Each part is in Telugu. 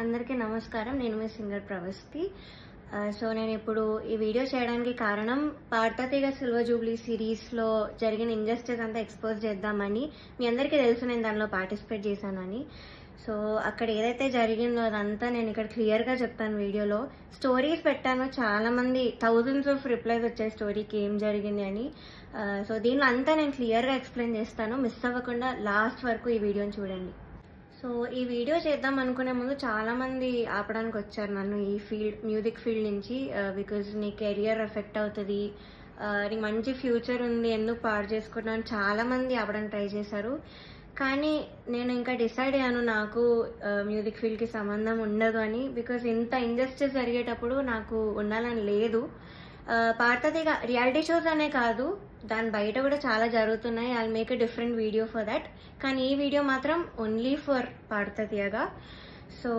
అందరికీ నమస్కారం. నేను మీ సింగర్ ప్రవస్తి. సో నేను ఇప్పుడు ఈ వీడియో చేయడానికి కారణం పాడతా సిల్వర్ జూబ్లీ సిరీస్లో జరిగిన ఇంజస్టిస్ అంతా ఎక్స్పోజ్ చేద్దామని. మీ అందరికీ తెలుసు నేను దానిలో పార్టిసిపేట్ చేశానని. సో అక్కడ ఏదైతే జరిగిందో అదంతా నేను ఇక్కడ క్లియర్గా చెప్తాను వీడియోలో. స్టోరీస్ పెట్టాను, చాలా మంది థౌజండ్స్ ఆఫ్ రిప్లైస్ వచ్చాయి స్టోరీకి ఏం జరిగింది అని. సో దీనిలో అంతా నేను క్లియర్గా ఎక్స్ప్లెయిన్ చేస్తాను. మిస్ అవ్వకుండా లాస్ట్ వరకు ఈ వీడియోని చూడండి. సో ఈ వీడియో చేద్దాం అనుకునే ముందు చాలా మంది ఆపడానికి వచ్చారు నన్ను ఈ మ్యూజిక్ ఫీల్డ్ నుంచి. బికాజ్ నీ కెరియర్ ఎఫెక్ట్ అవుతుంది, నీకు మంచి ఫ్యూచర్ ఉంది, ఎందుకు పాడు చేసుకుంటున్నాను చాలా మంది ఆపడానికి ట్రై చేశారు. కానీ నేను ఇంకా డిసైడ్ అయ్యాను నాకు మ్యూజిక్ ఫీల్డ్కి సంబంధం ఉండదు అని. బికాజ్ ఇంత ఇంజస్టిస్ జరిగేటప్పుడు నాకు ఉండాలని లేదు. పాడతా రియాలిటీ షోస్ అనే కాదు, దాని బయట కూడా చాలా జరుగుతున్నాయి. I make a different video for that. కానీ ఈ వీడియో మాత్రం ఓన్లీ ఫర్ పాడతా. సో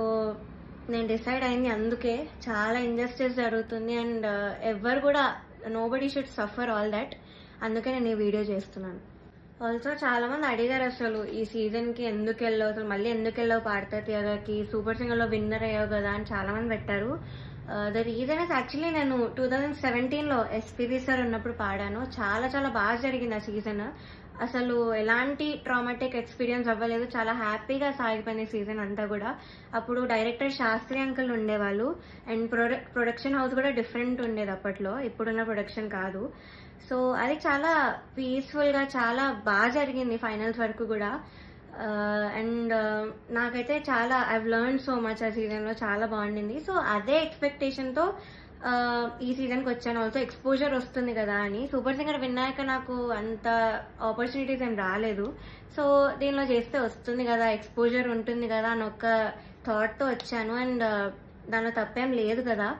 నేను డిసైడ్ అయింది అందుకే. చాలా ఇంజస్టిస్ జరుగుతుంది అండ్ ఎవరు కూడా nobody should suffer all that. అందుకే నేను ఈ వీడియో చేస్తున్నాను. ఆల్సో చాలా మంది అడిగారు అసలు ఈ సీజన్కి ఎందుకు వెళ్ళావు, అసలు మళ్ళీ ఎందుకు వెళ్ళావు పాడతాకి, సూపర్ సింగర్లో విన్నర్ అయ్యావు కదా అని చాలా మంది పెట్టారు. ద రీజన్ ఇస్ యాక్చువల్లీ నేను 2017లో ఎస్పీబీ సార్ ఉన్నప్పుడు పాడాను. చాలా చాలా బాగా జరిగింది ఆ సీజన్. అసలు ఎలాంటి ట్రామాటిక్ ఎక్స్పీరియన్స్ అవ్వలేదు, చాలా హ్యాపీగా సాగిపోయిన సీజన్ అంతా కూడా. అప్పుడు డైరెక్టర్ శాస్త్రి అంకుల్ ఉండేవాళ్ళు అండ్ ప్రొడక్షన్ హౌస్ కూడా డిఫరెంట్ ఉండేది అప్పట్లో, ఇప్పుడున్న ప్రొడక్షన్ కాదు. సో అది చాలా పీస్ఫుల్గా చాలా బాగా జరిగింది ఫైనల్స్ వరకు కూడా. అండ్ నాకైతే చాలా ఐవ్ లెర్న్ సో మచ్ ఆ సీజన్లో, చాలా బాగుండింది. సో అదే ఎక్స్పెక్టేషన్తో ఈ సీజన్కి వచ్చాను. ఆల్సో ఎక్స్పోజర్ వస్తుంది కదా అని. సూపర్ సింగర్ విన్నాక నాకు అంత ఆపర్చునిటీస్ ఏం రాలేదు. సో దీనిలో చేస్తే వస్తుంది కదా, ఎక్స్పోజర్ ఉంటుంది కదా అని ఒక థాట్తో వచ్చాను. అండ్ దానిలో తప్పేం లేదు కదా.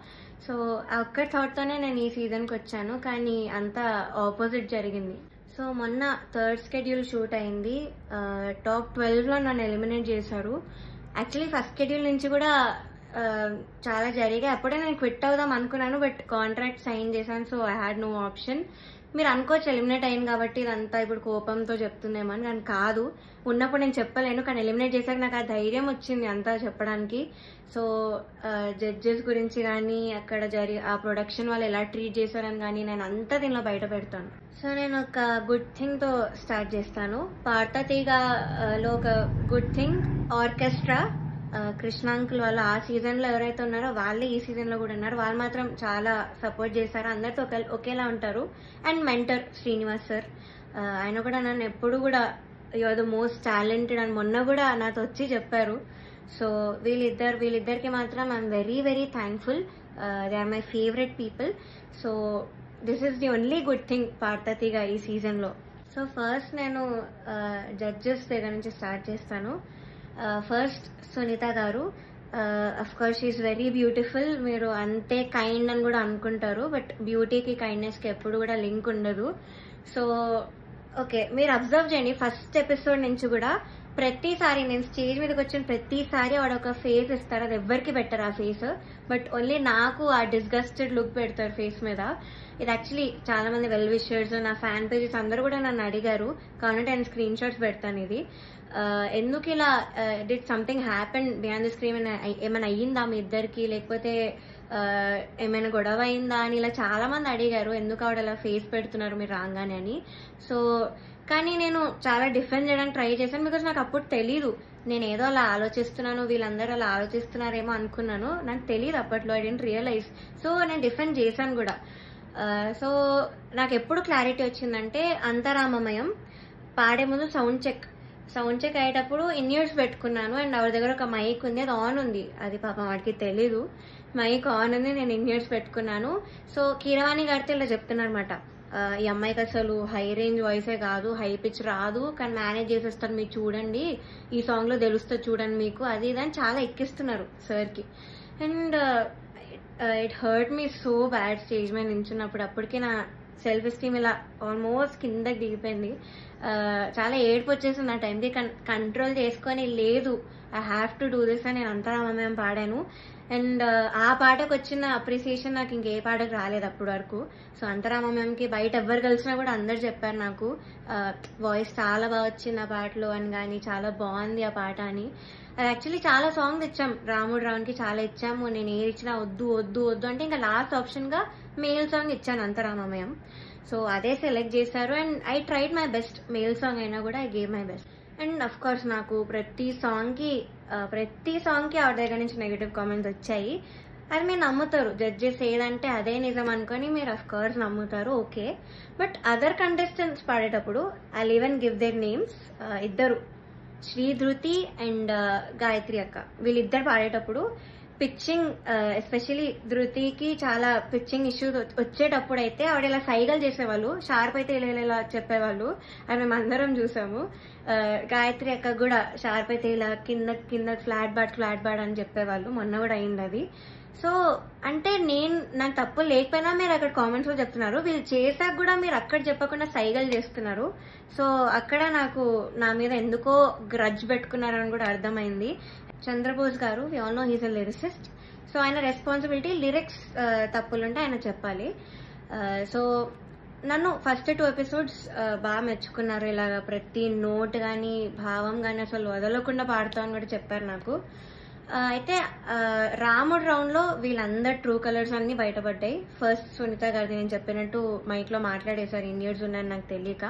సో ఆ ఒక్క థాట్తోనే నేను ఈ సీజన్కి వచ్చాను. కానీ అంతా ఆపోజిట్ జరిగింది. సో మొన్న థర్డ్ షెడ్యూల్ షూట్ అయింది. టాప్ 12లో నన్ను ఎలిమినేట్ చేశారు. యాక్చువల్లీ ఫస్ట్ షెడ్యూల్ నుంచి కూడా చాలా జరిగాయి. అప్పుడే నేను క్విట్ అవుదాం అనుకున్నాను, బట్ కాంట్రాక్ట్ సైన్ చేశాను. So I had no option. మీరు అనుకోవచ్చు ఎలిమినేట్ అయింది కాబట్టి ఇదంతా ఇప్పుడు కోపంతో చెప్తుందేమో అని. కానీ కాదు, ఉన్నప్పుడు నేను చెప్పలేను. కానీ ఎలిమినేట్ చేశాక నాకు ఆ ధైర్యం వచ్చింది అంతా చెప్పడానికి. సో జడ్జెస్ గురించి కానీ అక్కడ ఆ ప్రొడక్షన్ వాళ్ళు ఎలా ట్రీట్ చేశారని కానీ నేను అంతా దీనిలో బయట పెడతాను. సో నేను ఒక గుడ్ థింగ్తో స్టార్ట్ చేస్తాను. పాడతాలో ఒక good thing orchestra. Krishna uncle వాళ్ళు ఆ సీజన్లో ఎవరైతే ఉన్నారో వాళ్ళే ఈ సీజన్లో కూడా ఉన్నారు. వాళ్ళు మాత్రం చాలా సపోర్ట్ చేశారు, అందరితో ఒకేలా ఉంటారు. అండ్ మెంటర్ శ్రీనివాస్ సార్, ఆయన కూడా నన్ను ఎప్పుడు కూడా you are the most talented అని మొన్న కూడా నాతో వచ్చి చెప్పారు. సో వీళ్ళిద్దరికి మాత్రం I'm very very thankful. They are my favourite people. So this is the only good thing పాడతాగా ఈ సీజన్లో. సో ఫస్ట్ నేను జడ్జెస్ దగ్గర నుంచి స్టార్ట్ చేస్తాను. ఫస్ట్ సునీత గారు. Of course she is very beautiful. మీరు అంతే కైండ్ అని కూడా అనుకుంటారు, బట్ బ్యూటీకి కైండ్నెస్కి ఎప్పుడు కూడా లింక్ ఉండదు. సో ఓకే, మీరు అబ్జర్వ్ చేయండి ఫస్ట్ ఎపిసోడ్ నుంచి కూడా ప్రతిసారి నేను స్టేజ్ మీదకి వచ్చిన ప్రతిసారి వాడు ఒక ఫేస్ ఇస్తారు. అది ఎవ్వరికి పెట్టరు ఆ ఫేస్, బట్ ఓన్లీ నాకు ఆ డిస్గస్టెడ్ లుక్ పెడతారు ఫేస్ మీద. ఇది యాక్చువల్లీ చాలా మంది వెల్ విషర్స్, నా ఫ్యాన్ పేజెస్ అందరూ కూడా నన్ను అడిగారు. కాబట్టి నేను స్క్రీన్ షాట్స్ పెడతాను. ఇది ఎందుకు ఇలా did something happen behind the screen, ఏమైనా అయ్యిందా మీ ఇద్దరికి, లేకపోతే ఏమైనా గొడవ అయిందా అని ఇలా చాలా మంది అడిగారు. ఎందుకు ఆవిడ అలా ఫేస్ పెడుతున్నారు మీరు రాగానే అని. సో కానీ నేను చాలా డిఫెండ్ చేయడానికి ట్రై చేశాను. బికాజ్ నాకు అప్పుడు తెలీదు, నేను ఏదో అలా ఆలోచిస్తున్నాను, వీళ్ళందరూ అలా ఆలోచిస్తున్నారేమో అనుకున్నాను. నాకు తెలియదు అప్పట్లో, ఐ డెంట్ రియలైజ్. సో నేను డిఫెండ్ చేశాను కూడా. సో నాకు ఎప్పుడు క్లారిటీ వచ్చిందంటే అంతరామమయం పాడే ముందు సౌండ్ చెక్ అయ్యేటప్పుడు ఇన్ ఇయర్స్ పెట్టుకున్నాను. అండ్ ఆవిడ దగ్గర ఒక మైక్ ఉంది, అది ఆన్ ఉంది. అది పాపం వాడికి తెలీదు, మైక్ ఆన్ ఉంది, నేను ఇన్ ఇయర్స్ పెట్టుకున్నాను. సో కీరవాణి గారితో ఇలా చెప్తున్నారనమాట, ఈ అమ్మాయికి అసలు హై రేంజ్ వాయిసే కాదు, హై పిచ్ రాదు, కానీ మేనేజ్ చేసేస్తాను మీరు చూడండి, ఈ సాంగ్లో తెలుస్తుంది చూడండి మీకు, అది ఇదని చాలా ఎక్కిస్తున్నారు సార్కి. And it hurt me so bad stage మీద నించున్నప్పుడు. అప్పటికే నా సెల్ఫ్ ఎస్టీమ్ ఇలా ఆల్మోస్ట్ కిందకి దిగిపోయింది. చాలా ఏడుపు వచ్చేసింది ఆ టైంకి. కంట్రోల్ చేసుకొని లేదు, I have to do this అని నేను అంతరామమయం పాడాను. అండ్ ఆ పాటకు వచ్చిన అప్రిసియేషన్ నాకు ఇంకే పాటకు రాలేదు అప్పటి వరకు. సో అంతరామమయంకి బయట ఎవరు కలిసినా కూడా అందరు చెప్పారు నాకు వాయిస్ చాలా బాగా వచ్చింది ఆ పాటలో అని, కానీ చాలా బాగుంది ఆ పాట అని. అది యాక్చువల్లీ చాలా సాంగ్స్ ఇచ్చాం, రాముడు రావునికి చాలా ఇచ్చాము. నేను ఏది ఇచ్చినా వద్దు వద్దు వద్దు అంటే ఇంకా లాస్ట్ ఆప్షన్ గా మేల్ సాంగ్ ఇచ్చాను, అంతరామమయం. సో అదే సెలెక్ట్ చేశారు and I tried my best. Male song అయినా కూడా I gave my best. And of course నాకు ప్రతి సాంగ్ కి ఆవిడ దగ్గర నుంచి నెగటివ్ కామెంట్స్ వచ్చాయి. అది మీరు నమ్ముతారు, జడ్జెస్ ఏదంటే అదే నిజం అనుకొని మీరు అఫ్ కోర్స్ నమ్ముతారు, ఓకే. బట్ అదర్ కంటెస్టెంట్స్ పాడేటప్పుడు I even give their names. ఇద్దరు, శ్రీధృతి అండ్ గాయత్రి అక్క, వీళ్ళిద్దరు పాడేటప్పుడు పిచ్చింగ్, ఎస్పెషలీ ధృతికి చాలా పిచ్చింగ్ ఇష్యూస్ వచ్చేటప్పుడు అయితే ఆవిడ ఇలా సైగలు చేసేవాళ్ళు, షార్ప్ అయితే ఇలా చెప్పేవాళ్ళు, అది మేము అందరం చూసాము. గాయత్రి అక్క కూడా షార్ప్ అయితే ఇలా కింద ఫ్లాట్ బాడ్ అని చెప్పేవాళ్ళు, మొన్న కూడా అయింది అది. సో అంటే నాకు తప్పు లేకపోయినా మీరు అక్కడ కామెంట్స్ లో చెప్తున్నారు, వీళ్ళు చేశాక కూడా మీరు అక్కడ చెప్పకుండా సైగలు చేస్తున్నారు. సో అక్కడ నాకు నా మీద ఎందుకో గ్రడ్జ్ పెట్టుకున్నారని కూడా అర్థమైంది. Chandrabose garu, we all know he's a lyricist. So ఆయన రెస్పాన్సిబిలిటీ, లిరిక్స్ తప్పులుంటే ఆయన చెప్పాలి. సో నన్ను ఫస్ట్ 2 ఎపిసోడ్స్ బాగా మెచ్చుకున్నారు. ఇలాగ ప్రతి నోట్ గానీ భావం గానీ అసలు వదలకుండా పాడుతామని కూడా చెప్పారు నాకు. అయితే రాముడు రౌండ్ లో వీళ్ళందరు ట్రూ కలర్స్ అన్ని బయటపడ్డాయి. ఫస్ట్ సునీత గారిది నేను చెప్పినట్టు మైక్ లో మాట్లాడేశారు, ఇండియన్స్ ఉన్నాయని నాకు తెలియక.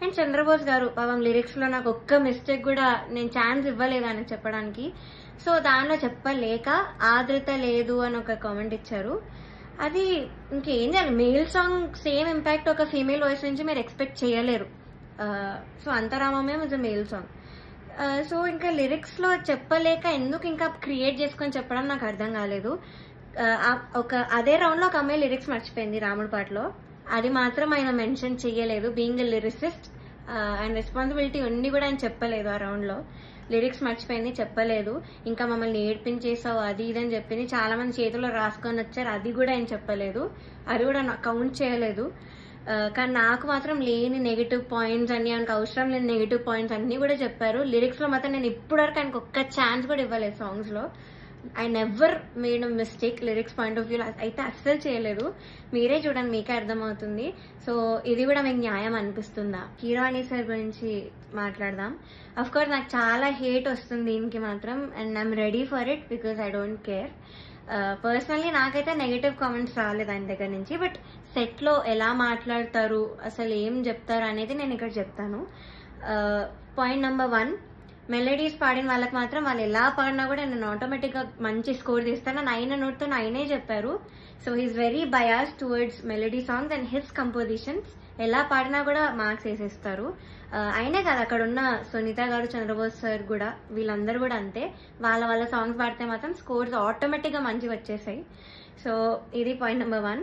అండ్ చంద్రబోస్ గారు పాపం లిరిక్స్ లో నాకు ఒక్క మిస్టేక్ కూడా నేను ఛాన్స్ ఇవ్వలేదు ఆయన చెప్పడానికి. సో దానిలో చెప్పలేక ఆదృత లేదు అని ఒక కామెంట్ ఇచ్చారు. అది ఇంకేం చేయాలి, మేల్ సాంగ్ సేమ్ ఇంపాక్ట్ ఒక ఫీమేల్ వాయిస్ నుంచి మీరు ఎక్స్పెక్ట్ చేయలేరు. సో అంతరామమయం is a male song. So ఇంకా లిరిక్స్ లో చెప్పలేక ఎందుకు ఇంకా క్రియేట్ చేసుకొని చెప్పడం నాకు అర్థం కాలేదు. అదే రౌండ్ లో ఒక అమ్మాయి లిరిక్స్ మర్చిపోయింది రాముడి పాటలో, అది మాత్రం ఆయన మెన్షన్ చెయ్యలేదు. బీయింగ్ ఎ లిరిసిస్ట్ ఆయన రెస్పాన్సిబిలిటీ ఉండి కూడా ఆయన చెప్పలేదు. ఆ రౌండ్ లో లిరిక్స్ మర్చిపోయింది, చెప్పలేదు. ఇంకా మమ్మల్ని ఏడ్పించేసావు అది ఇది అని చెప్పింది, చాలా మంది చేతుల్లో రాసుకొని వచ్చారు, అది కూడా ఆయన చెప్పలేదు, అది కూడా కౌంట్ చేయలేదు. కానీ నాకు మాత్రం లేని నెగిటివ్ పాయింట్స్ అన్ని, ఆయనకు అవసరం లేని నెగిటివ్ పాయింట్స్ అన్ని కూడా చెప్పారు. లిరిక్స్ లో మాత్రం నేను ఇప్పటివరకు ఆయనకు ఒక్క ఛాన్స్ కూడా ఇవ్వలేదు సాంగ్స్ లో. I never made a mistake lyrics point of view అయితే అస్సలు చేయలేదు. మీరే చూడండి, మీకే అర్థమవుతుంది. సో ఇది కూడా మీకు న్యాయం అనిపిస్తుందా? కీరవాణి సార్ గురించి మాట్లాడదాం. అఫ్ కోర్స్ నాకు చాలా హేట్ వస్తుంది దీనికి మాత్రం, and I'm ready for it because I don't care. Personally నాకైతే నెగటివ్ కామెంట్స్ రాలేదు ఆయన దగ్గర నుంచి. బట్ సెట్ లో ఎలా మాట్లాడతారు, అసలు ఏం చెప్తారు అనేది నేను ఇక్కడ చెప్తాను. పాయింట్ నెంబర్ 1, మెలడీస్ పాడిన వాళ్ళకి మాత్రం వాళ్ళు ఎలా పాడినా కూడా నేను ఆటోమేటిక్ గా మంచి స్కోర్ తీస్తాను. ఆయన నోట్తో ఆయనే చెప్పారు. So he's very bias towards melody songs and his compositions. ఎలా పాడినా కూడా మార్క్స్ వేసేస్తారు. అయినే కాదు, అక్కడ ఉన్న సునీత గారు, చంద్రబోస్ సార్ కూడా, వీళ్ళందరూ కూడా అంతే. వాళ్ళ సాంగ్స్ పాడితే మాత్రం స్కోర్స్ ఆటోమేటిక్ గా మంచిగా వచ్చేసాయి. సో ఇది point number 1.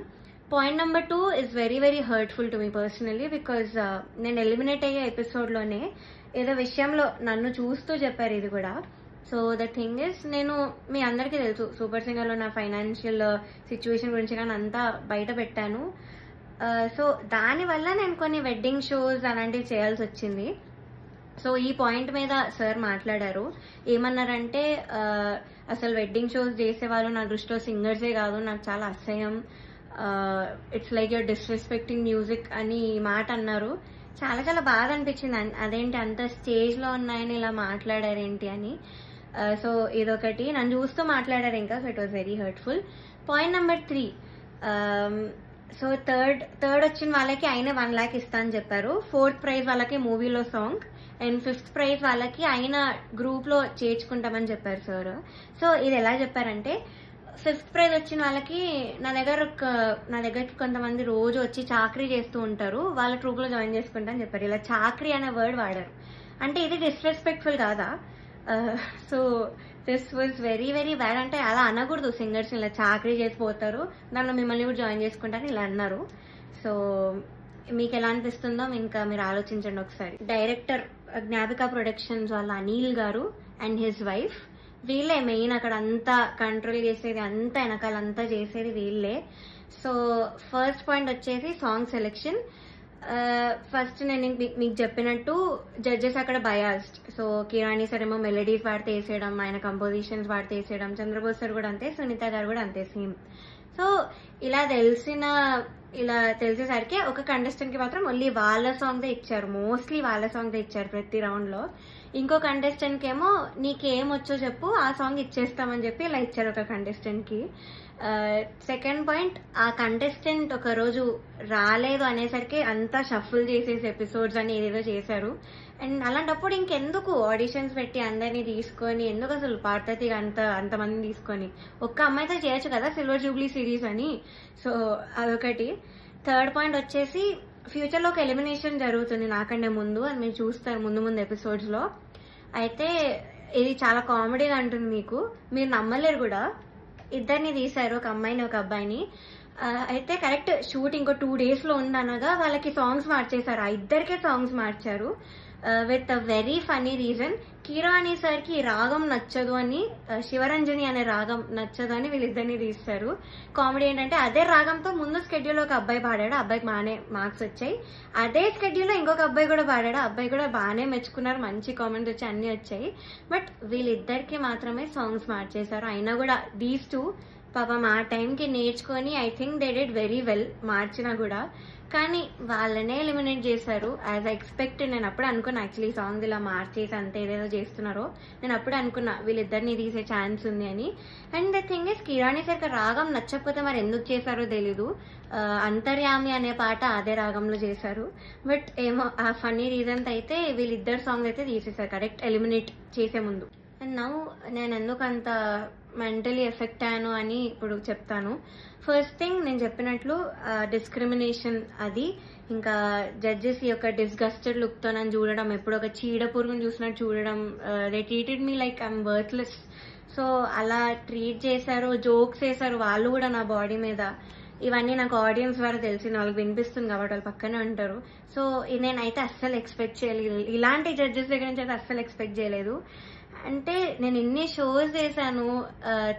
Point number 2 is very very hurtful to me personally because నేను ఎలిమినేట్ అయ్యే ఎపిసోడ్ లోనే ఏదో విషయంలో నన్ను చూస్తూ చెప్పారు ఇది కూడా. సో ద థింగ్ ఇస్, నేను మీ అందరికీ తెలుసు సూపర్ సింగర్ లో నా ఫైనాన్షియల్ సిచ్యువేషన్ గురించి కానీ అంతా బయట పెట్టాను. సో దానివల్ల నేను కొన్ని వెడ్డింగ్ షోస్ అలాంటివి చేయాల్సి వచ్చింది. సో ఈ పాయింట్ మీద సార్ మాట్లాడారు. ఏమన్నారంటే అసలు వెడ్డింగ్ షోస్ చేసేవాళ్ళు నా దృష్టిలో సింగర్సే కాదు, నాకు చాలా అసహ్యం, it's like you're disrespecting music అని ఈ మాట అన్నారు. చాలా చాలా బాధ అనిపించింది, అదేంటి అంత స్టేజ్ లో ఉన్నాయని ఇలా మాట్లాడారేంటి అని. సో ఇదొకటి, నన్ను చూస్తూ మాట్లాడారు ఇంకా. So it was very hurtful. Point number 3, so third వచ్చిన వాళ్ళకి ఆయన 1 lakh ఇస్తా అని చెప్పారు. 4th ప్రైజ్ వాళ్ళకి మూవీలో సాంగ్, అండ్ 5th ప్రైజ్ వాళ్ళకి ఆయన గ్రూప్ లో చేర్చుకుంటామని చెప్పారు సార్. సో ఇది ఎలా చెప్పారంటే, 5th ప్రైజ్ వచ్చిన వాళ్ళకి నా దగ్గరకి కొంతమంది రోజు వచ్చి చాకరీ చేస్తూ ఉంటారు, వాళ్ళ ట్రూప్ లో జాయిన్ చేసుకుంటా అని చెప్పారు. ఇలా చాకరీ అనే వర్డ్ వాడారు. అంటే ఇది డిస్రెస్పెక్ట్ఫుల్ కాదా? So this was very very bad. అంటే అలా అనకూడదు, సింగర్స్ ఇలా చాకరీ చేసిపోతారు, దానిలో మిమ్మల్ని కూడా జాయిన్ చేసుకుంటారని ఇలా అన్నారు. సో మీకు ఎలా అనిపిస్తుందో ఇంకా మీరు ఆలోచించండి ఒకసారి. డైరెక్టర్ జ్ఞాపిక ప్రొడక్షన్స్ వాళ్ళ అనిల్ గారు అండ్ హిజ్ వైఫ్, వీళ్ళే మెయిన్ అక్కడ అంతా కంట్రోల్ చేసేది, అంతా వెనకాలంతా చేసేది వీళ్ళే. సో ఫస్ట్ పాయింట్ వచ్చేసి సాంగ్ సెలెక్షన్. ఫస్ట్ నేను మీకు చెప్పినట్టు జడ్జెస్ అక్కడ బయాస్డ్. సో కిరాణి సార్ ఏమో మెలడీస్ వాడితే వేసేయడం, ఆయన కంపోజిషన్స్ వాడితే వేసేయడం, చంద్రబోస్ సార్ కూడా అంతే, సునీత గారు కూడా అంతే సేమ్. సో ఇలా తెలిసేసరికి ఒక కంటెస్టెంట్ కి మాత్రం ఓన్లీ వాళ్ళ సాంగ్దే ఇచ్చారు, మోస్ట్లీ వాళ్ళ సాంగ్దే ఇచ్చారు ప్రతి రౌండ్ లో. ఇంకో కంటెస్టెంట్కి ఏమో నీకేం వచ్చో చెప్పు ఆ సాంగ్ ఇచ్చేస్తామని చెప్పి ఇలా ఇచ్చారు ఒక కంటెస్టెంట్కి. సెకండ్ పాయింట్, ఆ కంటెస్టెంట్ ఒక రోజు రాలేదు అనేసరికి అంతా షఫుల్ చేసేసి ఎపిసోడ్స్ అని ఏదేదో చేశారు. అండ్ అలాంటప్పుడు ఇంకెందుకు ఆడిషన్స్ పెట్టి అందరినీ తీసుకొని, ఎందుకు అసలు పార్వతిగా అంతమందిని తీసుకొని ఒక్క అమ్మాయితో చేయొచ్చు కదా సిల్వర్ జూబ్లీ సిరీస్ అని. సో అదొకటి. థర్డ్ పాయింట్ వచ్చేసి ఫ్యూచర్లో ఒక ఎలిమినేషన్ జరుగుతుంది నాకంటే ముందు, అది మీరు చూస్తారు ముందు ఎపిసోడ్స్లో. అయితే ఇది చాలా కామెడీగా ఉంటుంది, మీరు నమ్మలేరు కూడా. ఇద్దరిని తీశారు, ఒక అమ్మాయిని ఒక అబ్బాయిని. అయితే కరెక్ట్ షూట్ ఇంకో 2 days లో ఉందనగా వాళ్ళకి సాంగ్స్ మార్చేశారు, ఆ ఇద్దరికే సాంగ్స్ మార్చారు with a very funny reason. కిరాణి సార్కి ఈ రాగం నచ్చదు అని, శివరంజని అనే రాగం నచ్చదు అని వీళ్ళిద్దరిని తీస్తారు. కామెడీ ఏంటంటే అదే రాగంతో ముందు స్కెడ్యూల్లో ఒక అబ్బాయి పాడాడు, అబ్బాయికి బాగానే మార్క్స్ వచ్చాయి. అదే స్కెడ్యూల్లో ఇంకొక అబ్బాయి కూడా పాడాడు, అబ్బాయి కూడా బాగానే మెచ్చుకున్నారు, మంచి కామెంట్స్ వచ్చాయి, అన్ని వచ్చాయి. బట్ వీళ్ళిద్దరికి మాత్రమే సాంగ్స్ మార్చేశారు. అయినా కూడా దీస్ టూ పాపం ఆ టైంకి నేర్చుకొని I think they did very well మార్చినా కూడా. కానీ వాళ్ళనే ఎలిమినేట్ చేశారు యాజ్ ఎక్స్పెక్ట్. నేను అప్పుడు అనుకున్నా యాక్చువల్లీ సాంగ్స్ ఇలా మార్చేసి అంత ఏదేదో చేస్తున్నారో, నేను అప్పుడు అనుకున్నా వీళ్ళిద్దరిని తీసే ఛాన్స్ ఉంది అని. And the thing is, కిరాణి sir రాగం నచ్చకపోతే మరి ఎందుకు చేశారో తెలీదు. అంతర్యామి అనే పాట అదే రాగంలో చేశారు. బట్ ఏమో ఆ ఫన్నీ రీజన్స్ అయితే వీళ్ళిద్దరు సాంగ్స్ అయితే తీసేశారు కరెక్ట్ ఎలిమినేట్ చేసే ముందు. అండ్ నౌ నేను ఎందుకు అంత మెంటలీ ఎఫెక్ట్ అయ్యాను అని ఇప్పుడు చెప్తాను. ఫస్ట్ థింగ్, నేను చెప్పినట్లు డిస్క్రిమినేషన్, అది ఇంకా జడ్జెస్ యొక్క డిస్గస్టెడ్ లుక్తో నన్ను చూడడం, ఎప్పుడు ఒక చీడ పురుగుని చూసినట్టు చూడడం. They treated me like I'm worthless. So అలా ట్రీట్ చేశారు, జోక్స్ వేశారు వాళ్ళు కూడా నా బాడీ మీద. ఇవన్నీ నాకు ఆడియన్స్ ద్వారా తెలిసింది, వాళ్ళకి వినిపిస్తుంది కాబట్టి వాళ్ళు పక్కనే ఉంటారు. సో నేనైతే అస్సలు ఎక్స్పెక్ట్ చేయలేదు, ఇలాంటి జడ్జెస్ దగ్గర నుంచి అయితే అస్సలు ఎక్స్పెక్ట్ చేయలేదు. అంటే నేను ఎన్ని షోస్ చేశాను,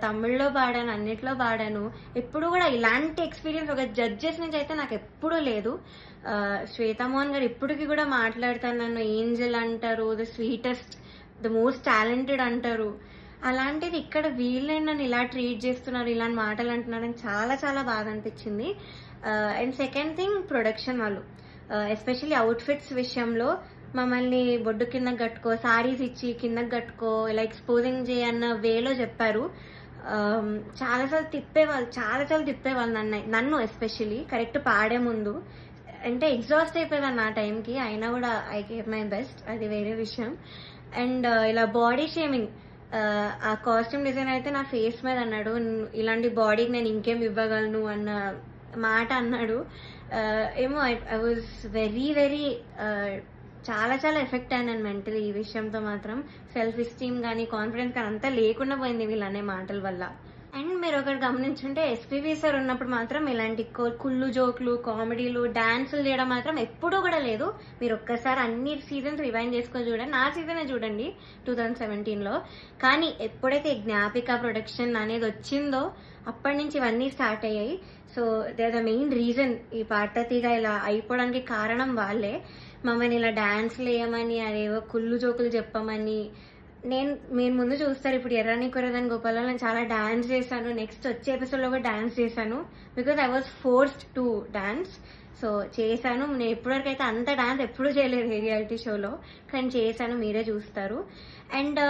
తమిళ్లో పాడాను, అన్నిట్లో పాడాను, ఎప్పుడు కూడా ఇలాంటి ఎక్స్పీరియన్స్ ఒక జడ్జెస్ నుంచి అయితే నాకు ఎప్పుడూ లేదు. శ్వేతామోహన్ గారు ఇప్పటికి కూడా మాట్లాడతాను, నన్ను ఏంజల్ అంటారు, the sweetest, the most talented అంటారు. అలాంటిది ఇక్కడ వీళ్ళని నన్ను ఇలా ట్రీట్ చేస్తున్నారు, ఇలాంటి మాటలు అంటున్నారని చాలా చాలా బాధ అనిపించింది. అండ్ సెకండ్ థింగ్, ప్రొడక్షన్ వాళ్ళు ఎస్పెషల్లీ అవుట్ఫిట్స్ విషయంలో మమ్మల్ని బొడ్డు కిందకి కట్టుకో, సారీస్ ఇచ్చి కిందకి కట్టుకో, ఇలా ఎక్స్పోజింగ్ చేయన్న వేలో చెప్పారు. చాలాసార్లు తిప్పేవాళ్ళు నన్ను ఎస్పెషల్లీ కరెక్ట్ పాడే ముందు. అంటే ఎగ్జాస్ట్ అయిపోయేదాన్ని ఆ టైంకి, అయినా కూడా ఐ గేవ్ మై బెస్ట్, అది వేరే విషయం. అండ్ ఇలా బాడీ షేమింగ్, ఆ కాస్ట్యూమ్ డిజైన్ అయితే నా ఫేస్ మీద అన్నాడు, ఇలాంటి బాడీకి నేను ఇంకేం ఇవ్వగలను అన్న మాట అన్నాడు. ఏమో ఐ వాజ్ వెరీ వెరీ చాలా చాలా ఎఫెక్ట్ అయినాను మెంటలీ ఈ విషయంతో మాత్రం. సెల్ఫ్ ఎస్టీమ్ కానీ కాన్ఫిడెన్స్ కానీ అంతా లేకుండా పోయింది వీళ్ళనే మాటల వల్ల. అండ్ మీరు ఒకటి గమనించుంటే ఎస్పీబీ సార్ ఉన్నప్పుడు మాత్రం ఇలాంటి కుళ్ళు జోకులు, కామెడీలు, డాన్సులు చేయడం మాత్రం ఎప్పుడూ కూడా లేదు. మీరు ఒక్కసారి అన్ని సీజన్స్ రివైండ్ చేసుకొని చూడండి, నా సీజనే చూడండి 2017లో. కానీ ఎప్పుడైతే జ్ఞాపిక ప్రొడక్షన్ అనేది వచ్చిందో అప్పటి నుంచి ఇవన్నీ స్టార్ట్ అయ్యాయి. So they the main reason ఈ పార్వతిగా ఇలా అయిపోవడానికి కారణం వాళ్ళే. మమ్మల్ని ఇలా డాన్స్లు వేయమని, అదేవో కుళ్ళు జోకులు చెప్పమని. మీరు ముందు చూస్తారు, ఇప్పుడు ఎర్రని కొరదని గోపాలలో నేను చాలా డాన్స్ చేశాను, నెక్స్ట్ వచ్చే ఎపిసోడ్లో కూడా డాన్స్ చేశాను, because I was forced to dance. So చేశాను. నేను ఇప్పటివరకు అయితే అంత డాన్స్ ఎప్పుడూ చేయలేదు రియాలిటీ షోలో, కానీ చేశాను, మీరే చూస్తారు. అండ్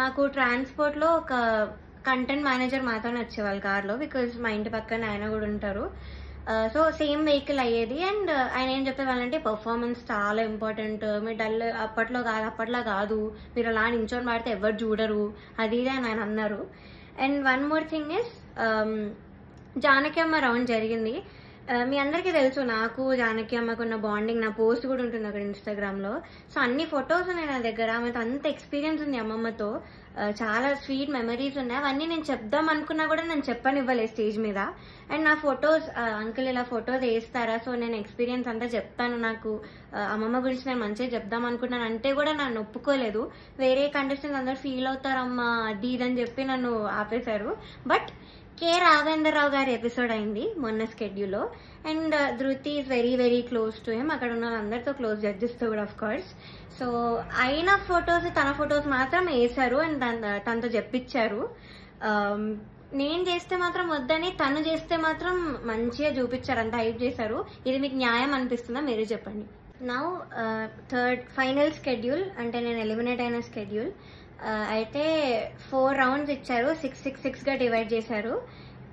మాకు ట్రాన్స్పోర్ట్లో ఒక కంటెంట్ మేనేజర్ మాతోనే వచ్చేవాళ్ళు కార్లో, బికాజ్ మా ఇంటి పక్కన ఆయన కూడా ఉంటారు. సో సేమ్ వెహికల్ అయ్యేది. అండ్ ఆయన ఏం చెప్పేవాళ్ళంటే పర్ఫార్మెన్స్ చాలా ఇంపార్టెంట్, మీరు డల్ అప్పట్లో కాదు, మీరు అలా నించొని పాడితే ఎవరు చూడరు, అది ఇది అని ఆయన అన్నారు. And one more thing is, Janaki అమ్మ రౌండ్ జరిగింది. మీ అందరికీ తెలుసు నాకు జానకి అమ్మకున్న బాండింగ్, నా పోస్ట్ కూడా ఉంటుంది అక్కడ ఇన్స్టాగ్రామ్లో. సో అన్ని ఫొటోస్ ఉన్నాయి నా దగ్గర, ఆమెతో అంత ఎక్స్పీరియన్స్ ఉంది అమ్మమ్మతో, చాలా స్వీట్ మెమరీస్ ఉన్నాయి. అవన్నీ నేను చెప్దాం అనుకున్నా కూడా నేను చెప్పనివ్వలేదు స్టేజ్ మీద. అండ్ నా ఫొటోస్, అంకుల్ ఇలా ఫొటోస్ వేస్తారా, సో నేను ఎక్స్పీరియన్స్ అంతా చెప్తాను, నాకు అమ్మమ్మ గురించి నేను మంచిగా చెప్దాం అనుకున్నాను అంటే కూడా నన్ను ఒప్పుకోలేదు. వేరే కంటెస్టెంట్స్ అందరూ ఫీల్ అవుతారమ్మా అది ఇదని చెప్పి నన్ను ఆపేశారు. బట్ కె రాఘవేంద్రరావు గారి ఎపిసోడ్ అయింది మొన్న స్కెడ్యూల్లో. అండ్ ధృతి is very very close to him, అక్కడ ఉన్న అందరితో క్లోజ్, జడ్జెస్తో కూడా ఆఫ్ కోర్స్. సో అయిన ఫొటోస్, తన ఫొటోస్ మాత్రం వేశారు అండ్ తనతో చెప్పించారు. నేను చేస్తే మాత్రం వద్దని, తను చేస్తే మాత్రం మంచిగా చూపించారు, అంత హైప్ చేశారు. ఇది మీకు న్యాయం అనిపిస్తుందా, మీరే చెప్పండి. నౌ థర్డ్ ఫైనల్ స్కెడ్యూల్, అంటే నేను ఎలిమినేట్ అయిన స్కెడ్యూల్ అయితే 4 రౌండ్స్ ఇచ్చారు, 6 గా డివైడ్ చేశారు.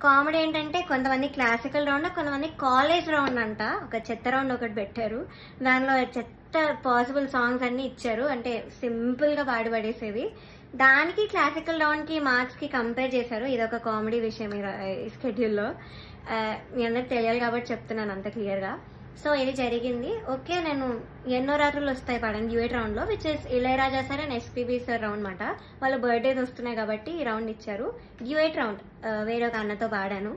కామెడీ ఏంటంటే కొంతమంది క్లాసికల్ రౌండ్, కొంతమంది కాలేజ్ రౌండ్ అంట, ఒక చెత్త రౌండ్ ఒకటి పెట్టారు. దానిలో చెత్త పాసిబుల్ సాంగ్స్ అన్ని ఇచ్చారు, అంటే సింపుల్ గా పాడి పడేసేవి. దానికి క్లాసికల్ రౌండ్ కి మార్క్స్ కి కంపేర్ చేశారు. ఇదొక కామెడీ విషయం ఈ స్కెడ్యూల్లో. మీ అందరికి తెలియాలి కాబట్టి చెప్తున్నాను అంత క్లియర్ గా. సో ఇది జరిగింది. ఓకే, నేను ఎన్నో రాత్రులు వస్తాయి పాడాను డ్యూయట్ రౌండ్ లో, which is Ilaiyaraaja sir and SPB sir round మాట. వాళ్ళ బర్త్డేస్ వస్తున్నాయి కాబట్టి ఈ రౌండ్ ఇచ్చారు. డ్యూయట్ రౌండ్ వేరే ఒక అన్నతో పాడాను.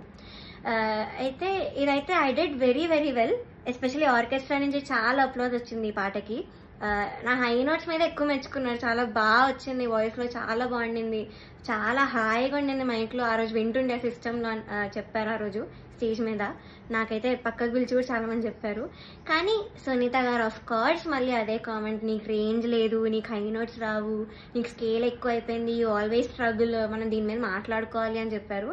అయితే ఇదైతే I did very very well. Especially orchestra నుంచి చాలా అప్లోజ్ వచ్చింది ఈ పాటకి. నా హై నోట్స్ మీద ఎక్కువ మెచ్చుకున్నారు, చాలా బాగా వచ్చింది, వాయిస్ లో చాలా బాగుండింది, చాలా హాయిగా ఉండింది మైక్ లో. ఆ రోజు వింటుండే సిస్టమ్ లో చెప్పారు ఆ రోజు స్టేజ్ మీద. నాకైతే పక్కకు పిలిచి కూడా చాలా మంది చెప్పారు. కానీ సునీత గారు ఆఫ్ కోర్స్ మళ్ళీ అదే కామెంట్, నీకు రేంజ్ లేదు, నీకు హై నోట్స్ రావు, నీకు స్కేల్ ఎక్కువ అయిపోయింది, యూ ఆల్వేస్ స్ట్రగుల్, మనం దీని మీద మాట్లాడుకోవాలి అని చెప్పారు.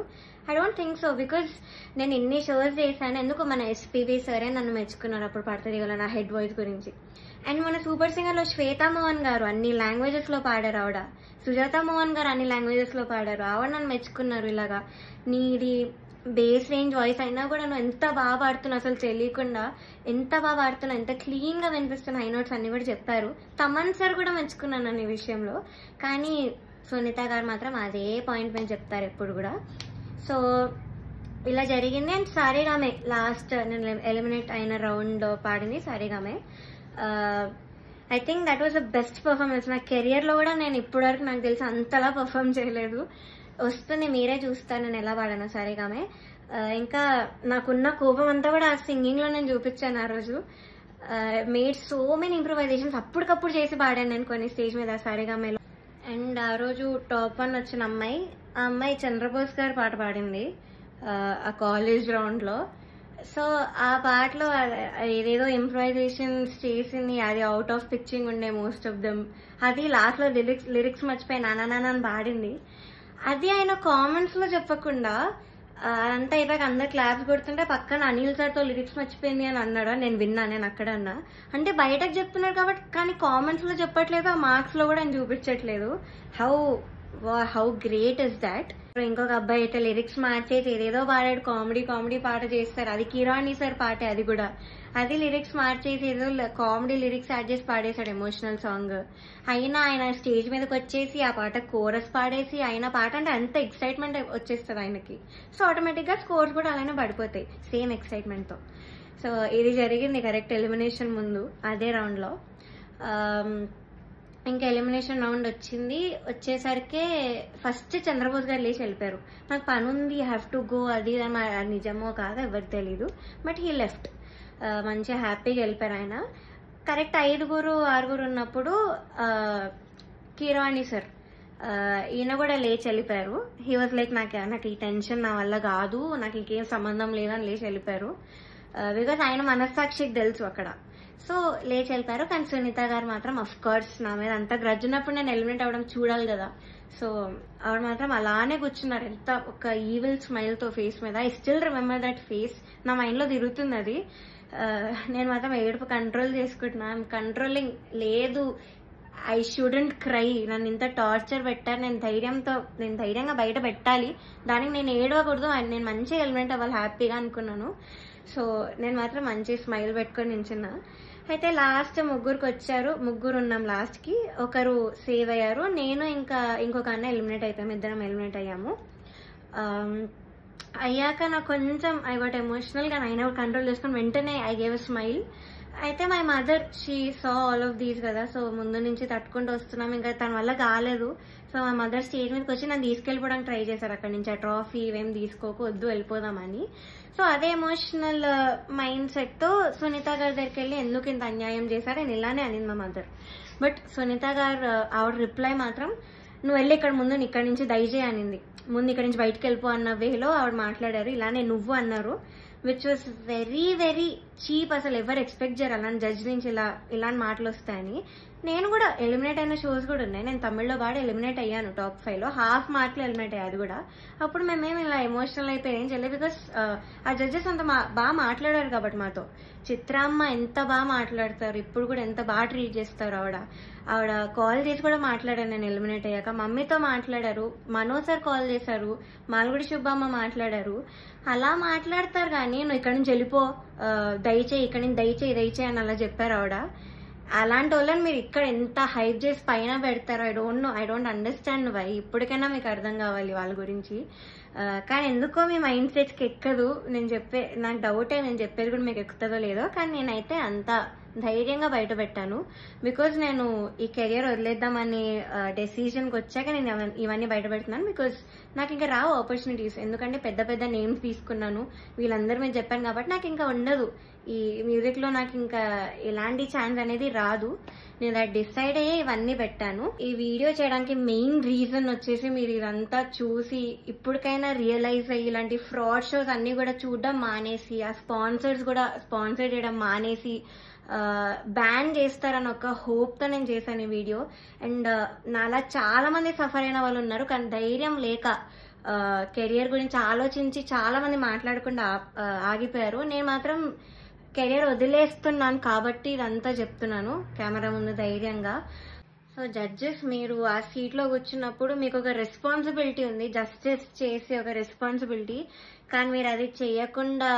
I don't think so, because నేను ఎన్ని షోస్ చేశాను. ఎందుకు మన ఎస్పీబీ సరే నన్ను మెచ్చుకున్నారు అప్పుడు పడుతుంది కదా నా హెడ్ వాయిస్ గురించి. అండ్ మన సూపర్ సింగర్ లో శ్వేతా మోహన్ గారు అన్ని లాంగ్వేజెస్ లో పాడారు. ఆవిడ సుజాత మోహన్ గారు అన్ని లాంగ్వేజెస్ లో పాడారు. ఆవిడ నన్ను మెచ్చుకున్నారు. ఇలాగా నీది బేస్ రేంజ్ వాయిస్ అయినా కూడా నువ్వు ఎంత బాగా పాడుతున్నావు, అసలు తెలియకుండా ఎంత బాగా పాడుతున్నావు, ఎంత క్లీన్ గా వినిపిస్తున్న హై నోట్స్ అన్ని కూడా చెప్పారు. తమన్ సార్ కూడా మెచ్చుకున్నాను అనే విషయంలో. కానీ సునీత గారు మాత్రం అదే పాయింట్ మీద చెప్తారు ఎప్పుడు కూడా. సో ఇలా జరిగింది. అండ్ సారేగామే లాస్ట్ నేను ఎలిమినేట్ అయిన రౌండ్ పాడింది సారేగామే. I think that was the best performance. నా కెరియర్ లో కూడా నేను ఇప్పటివరకు నాకు తెలిసి అంతలా పర్ఫార్మ్ చేయలేదు. వస్తుంది, మీరే చూస్తారు నేను ఎలా పాడాను సారేగామే. ఇంకా నాకున్న కోపం అంతా కూడా ఆ సింగింగ్ లో నేను చూపించాను ఆ రోజు. మేడ్ సో మెనీ ఇంప్రూవైజేషన్స్ అప్పటికప్పుడు చేసి పాడాను నేను కొన్ని స్టేజ్ మీద సారేగామేలో. అండ్ ఆ రోజు టాప్ 1 వచ్చిన అమ్మాయి, ఆ అమ్మాయి చంద్రబోస్ గారు పాట పాడింది ఆ కాలేజ్ రౌండ్ లో. సో ఆ పాటలో ఏదేదో ఇంప్రూవైజేషన్స్ చేసింది, అది అవుట్ ఆఫ్ పిచ్చింగ్ ఉండే మోస్ట్ ఆఫ్ దెమ్. అది లాస్ట్ లో లిరిక్స్ మర్చిపోయి నానా అని పాడింది. అది ఆయన కామెంట్స్ లో చెప్పకుండా అంతా అయిపోయాక అందరు క్లాప్స్ కొడుతుంటే పక్కన అనిల్ సార్ తో లిరిక్స్ మర్చిపోయింది అని అన్నాడు. నేను విన్నా, నేను అక్కడ అన్నా. అంటే బయటకు చెప్తున్నారు కాబట్టి, కానీ కామెంట్స్ లో చెప్పట్లేదు, ఆ మార్క్స్ లో కూడా ఆయన చూపించట్లేదు. How great is that. ఇంకొక అబ్బాయి అయితే లిరిక్స్ మార్చేసి ఏదేదో పాడాడు, కామెడీ పాట చేస్తారు. అది కిరాణి సార్ పాటే, అది కూడా అది లిరిక్స్ మార్చేసి ఏదో కామెడీ లిరిక్స్ యాడ్ చేసి పాడేశాడు ఎమోషనల్ సాంగ్. అయినా ఆయన స్టేజ్ మీదకి వచ్చేసి ఆ పాట కోరస్ పాడేసి, ఆయన పాట అంటే అంత ఎక్సైట్మెంట్ వచ్చేస్తుంది ఆయనకి. సో ఆటోమేటిక్ గా స్కోర్స్ కూడా అలానే పడిపోతాయి సేమ్ ఎక్సైట్మెంట్ తో. సో ఇది జరిగింది కరెక్ట్ ఎలిమినేషన్ ముందు అదే రౌండ్ లో. ఇంకా ఎలిమినేషన్ రౌండ్ వచ్చేసరికి ఫస్ట్ చంద్రబోస్ గారు లేచి వెళ్ళిపోయారు. నాకు పని ఉంది, హ్యావ్ టు గో, అది నిజమో కాదో ఎవరికి తెలీదు, బట్ హీ లెఫ్ట్. మంచిగా హ్యాపీగా వెళ్ళిపోయారు ఆయన. కరెక్ట్ 5-6 ఉన్నప్పుడు కిరాణి సార్ ఈయన కూడా లేచి వెళ్ళిపోయారు. హీ వాజ్ లైక్ నాకు ఈ టెన్షన్ నా వల్ల కాదు, నాకు ఇంకేం సంబంధం లేదని లేచి వెళ్ళిపోయారు. బికాస్ ఆయన మనస్సాక్షికి తెలుసు అక్కడ. సో లేచి వెళ్ళిపోయారు. కానీ సునీత గారు మాత్రం అఫ్ కోర్స్ నా మీద అంత గ్రడ్జ్ ఉన్నప్పుడు నేను ఎలిమినేట్ అవ్వడం చూడాలి కదా. సో ఆవిడ మాత్రం అలానే కూర్చున్నారు, ఎంత ఒక ఈవిల్ స్మైల్ తో ఫేస్ మీద. I still remember that face, నా మైండ్ లో తిరుగుతుంది అది. నేను మాత్రం ఏడుపు కంట్రోల్ చేసుకుంటున్నా. కంట్రోలింగ్ లేదు, ఐ షుడెంట్ క్రై. నన్ను ఇంత టార్చర్ పెట్టారు, నేను ధైర్యంగా బయట పెట్టాలి, దానికి నేను ఏడవకూడదు, నేను మంచిగా ఎలిమినేట్ అవ్వాలి హ్యాపీగా అనుకున్నాను. సో నేను మాత్రం మంచి స్మైల్ పెట్టుకొని నించున్నా. అయితే లాస్ట్ ముగ్గురు ఉన్నాం లాస్ట్ కి. ఒకరు సేవ్ అయ్యారు, నేను ఇంకా ఇంకొక అన్న ఎలిమినేట్ అయిపోయాము, ఇద్దరం ఎలిమినేట్ అయ్యాము. అయ్యాక నాకు కొంచెం ఐ గాట్ ఎమోషనల్ గా అయినా కంట్రోల్ చేసుకుని వెంటనే ఐ గేవ్ అ స్మైల్. అయితే my mother she saw all of these కదా. సో ముందు నుంచి తట్టుకుంటూ వస్తున్నాం, ఇంకా తన వల్ల కాలేదు. సో మా మదర్ స్టేజ్ మీదకి వచ్చి నన్ను తీసుకెళ్ళిపోవడానికి ట్రై చేశారు అక్కడి నుంచి. ఆ ట్రాఫీ ఇవేం తీసుకోకు, వద్దు వెళ్ళిపోదామని. సో అదే ఎమోషనల్ మైండ్ సెట్ తో సునీత గారి దగ్గరికి వెళ్ళి ఎందుకు ఇంత అన్యాయం చేశారు అని ఇలానే అనింది మా మదర్. బట్ సునీత గారు ఆవిడ రిప్లై మాత్రం, నువ్వు వెళ్ళి ఇక్కడ ముందు ఇక్కడి నుంచి దయచేయి అనింది. ముందు ఇక్కడి నుంచి బయటకు వెళ్ళిపో అన్న వేలో ఆవిడ మాట్లాడారు. ఇలానే నువ్వు అన్నారు, which was very very cheap. అసలు ఎవరు ఎక్స్పెక్ట్ చేయరు అలాంటి జడ్జ్ నుంచి ఇలాంటి మాటలు వస్తాయని. నేను కూడా ఎలిమినేట్ అయిన షోస్ కూడా ఉన్నాయి. నేను తమిళ్లో బాగా ఎలిమినేట్ అయ్యాను టాప్ 5 లో, హాఫ్ మార్క్ లో ఎలిమినేట్ అయ్యాను అది కూడా. అప్పుడు మేమేమి ఇలా ఎమోషనల్ అయిపోయి ఏం చేయలేదు, బికాస్ ఆ జడ్జెస్ అంత బాగా మాట్లాడారు కాబట్టి మాతో. చిత్రామ్మ ఎంత బాగా మాట్లాడతారు, ఇప్పుడు కూడా ఎంత బాగా ట్రీట్ చేస్తారు. ఆవిడ కాల్ చేసి కూడా మాట్లాడాను నేను ఎలిమినేట్ అయ్యాక. మమ్మీతో మాట్లాడారు, మనో సార్ కాల్ చేశారు, మాల్గుడి సుబ్బమ్మ మాట్లాడారు. అలా మాట్లాడతారు కానీ నువ్వు ఇక్కడి నుంచి వెళ్ళిపో, దయచేయి ఇక్కడి నుంచి దయచేయి అని అలా చెప్పారు ఆవిడ. అలాంటి వాళ్ళని మీరు ఇక్కడ ఎంత హైప్ చేసి పైన పెడతారో ఐ డోంట్ అండర్స్టాండ్ వై. ఇప్పటికైనా మీకు అర్థం కావాలి వాళ్ళ గురించి. కానీ ఎందుకో మీ మైండ్ సెట్స్కి ఎక్కదు. నాకు డౌటే, నేను చెప్పేది కూడా మీకు ఎక్కుతుందో లేదో. కానీ నేనైతే అంత ధైర్యంగా బయట పెట్టాను, బికాజ్ నేను ఈ కెరియర్ వదిలేద్దామని డెసిషన్కి వచ్చాక నేను ఇవన్నీ బయట పెడుతున్నాను. బికాజ్ నాకు ఇంకా రావు ఆపర్చునిటీస్, ఎందుకంటే పెద్ద పెద్ద నేమ్స్ తీసుకున్నాను, వీళ్ళందరూ మీరు చెప్పాను కాబట్టి నాకు ఇంకా ఉండదు ఈ మ్యూజిక్లో. నాకు ఇంకా ఎలాంటి ఛాన్స్ అనేది రాదు. నేను అది డిసైడ్ అయ్యే ఇవన్నీ పెట్టాను. ఈ వీడియో చేయడానికి మెయిన్ రీజన్ వచ్చేసి మీరు ఇదంతా చూసి ఇప్పటికైనా రియలైజ్ అయ్యి ఇలాంటి ఫ్రాడ్ షోస్ అన్ని కూడా చూడడం మానేసి, ఆ స్పాన్సర్స్ కూడా స్పాన్సర్ చేయడం మానేసి బ్యాన్ చేస్తారని ఒక హోప్తో నేను చేశాను ఈ వీడియో. అండ్ నాలా చాలా మంది సఫర్ అయిన వాళ్ళు ఉన్నారు, కానీ ధైర్యం లేక కెరియర్ గురించి ఆలోచించి చాలా మంది మాట్లాడకుండా ఆగిపోయారు. నేను మాత్రం కెరియర్ వదిలేస్తున్నాను కాబట్టి ఇదంతా చెప్తున్నాను కెమెరా ముందు ధైర్యంగా. సో జడ్జెస్, మీరు ఆ సీట్లో కూర్చున్నప్పుడు మీకు ఒక రెస్పాన్సిబిలిటీ ఉంది, జస్టిస్ చేసే ఒక రెస్పాన్సిబిలిటీ. కానీ మీరు అది చేయకుండా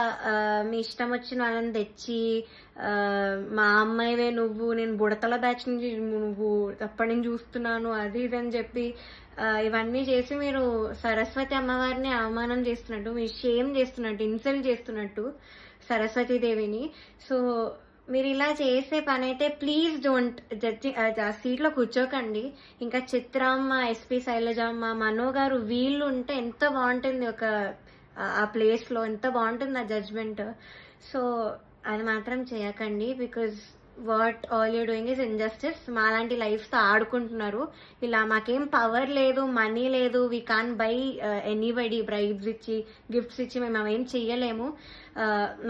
మీ ఇష్టం వచ్చిన వాళ్ళని తెచ్చి మా అమ్మాయివే నువ్వు, నేను బుడతల బ్యాచ్ నుంచి నువ్వు అప్పటి నుంచి చూస్తున్నాను అది ఇది అని చెప్పి ఇవన్నీ చేసి మీరు సరస్వతి అమ్మవారిని అవమానం చేస్తున్నట్టు, మీరు షేమ్ చేస్తున్నట్టు, ఇన్సల్ట్ చేస్తున్నట్టు సరస్వతీదేవిని. సో మీరు ఇలా చేసే పని అయితే ప్లీజ్ డోంట్. సీట్లో కూర్చోకండి. ఇంకా చిత్రమ్మ, ఎస్పీ శైలజమ్మ, మనో గారు వీళ్ళు ఉంటే ఎంత బాగుంటుంది ఒక ఆ ప్లేస్ లో, ఎంత బాగుంటుంది ఆ జడ్జ్మెంట్. సో అది మాత్రం చేయకండి, because what all you doing is injustice. మాలాంటి లైఫ్తో ఆడుకుంటున్నారు. ఇలా మాకేం పవర్ లేదు, మనీ లేదు, we can buy anybody bribes ఇచ్చి గిఫ్ట్స్ ఇచ్చి మేము అవేం చెయ్యలేము.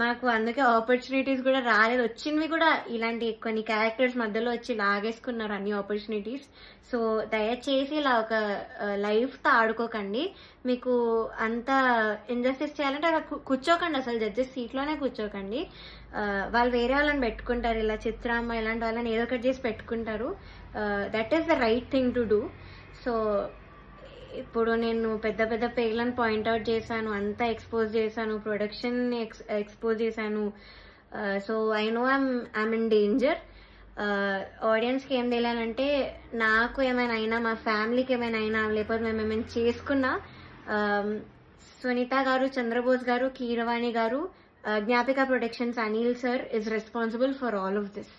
నాకు అందుకే ఆపర్చునిటీస్ కూడా రాలేదు. వచ్చినవి కూడా ఇలాంటి కొన్ని క్యారెక్టర్స్ మధ్యలో వచ్చి లాగేసుకున్నారు అన్ని ఆపర్చునిటీస్. సో దయచేసి ఇలా ఒక లైఫ్తో ఆడుకోకండి. మీకు అంత ఇన్జస్టిస్ చేయాలంటే అలా కూర్చోకండి, అసలు జడ్జెస్ సీట్లోనే కూర్చోకండి. వాళ్ళు వేరే వాళ్ళని పెట్టుకుంటారు, ఇలా చిత్రామ్మ ఇలాంటి వాళ్ళని ఏదో ఒకటి చేసి పెట్టుకుంటారు. That is the right thing to do. So ఇప్పుడు నేను పెద్ద పెద్ద పేర్లను పాయింట్అవుట్ చేశాను, అంతా ఎక్స్పోజ్ చేశాను, ప్రొడక్షన్ ఎక్స్పోజ్ చేశాను. So I know I'm in danger. ఆడియన్స్కి ఏం తెలియాలంటే నాకు ఏమైనా అయినా, మా ఫ్యామిలీకి ఏమైనా అయినా, లేకపోతే మేము ఏమైనా చేసుకున్నా సునీత గారు, Chandrabose garu, Keeravani garu, Gnapika productions, Anil sir is responsible for all of this.